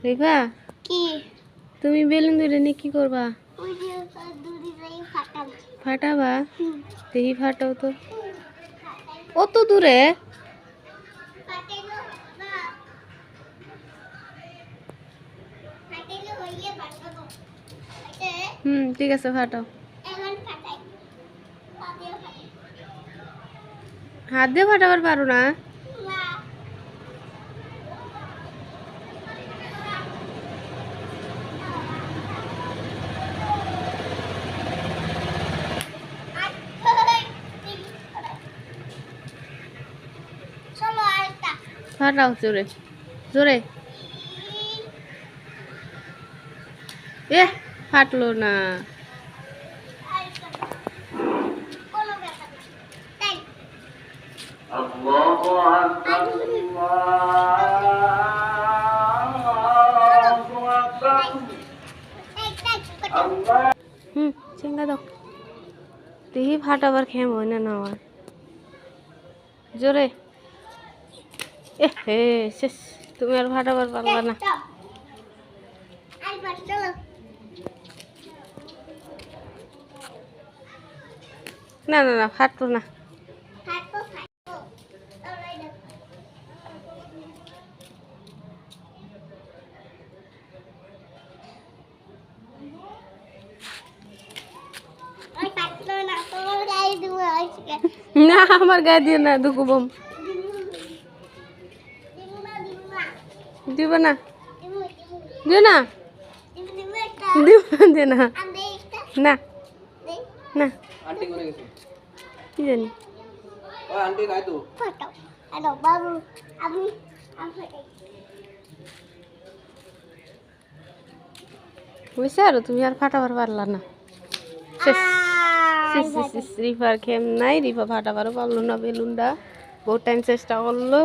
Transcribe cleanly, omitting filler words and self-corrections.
রিফা কি তুমি বেলুন ধরে নিয়ে কি করবা? ওই যে দুদি যাই ফাটাবো। ফাটাবা? দেখি ফাটাও তো। অত দূরে? ফাটাইলো না, ফাটাইলো হইয়ে ফাটাবো। ঠিক আছে ফাটাও। এখন ফাটাই, পাপিও ফাটাই হাত দিয়ে ফাটাবার পারো না? না। চলো আরেকটা ফাটাও জোরে জোরে। এ ফাটলো না। কোনো ব্যাপার না, তাই الله أكبر الله أكبر চেঙ্গা দাও। দেখি ফাটাবার খেম হয় না না হয় জোরে। এ হে শেষ, তুমি আর ফাটাবার পারবা না। আরেকবার চলো। না না না ফাটলো না। ফাটো ফাটো ওরাই দেখো। ওই ফাটলো না, তোমার গায়ে দিব আজকে। না আমার গায়ে দিয়ে না দুকু বম দিব না, দিব না, দিব না দিব দিব দিও না দিব দিব একটা দিব দে না আন্দে একটা না দে না आंटी कोने गेছে কি জানি। ও আন্টি গায় তো ফাটো। হ্যালো বাবু, আমি ফাটাই। বুঝছে আর তুমি আর ফাটাবার পারলা না। শেষ রিফার খেম নাই, রিফা ফাটাবারও পারলো না বেলুনটা। বহুত টাইম চেষ্টা করলো।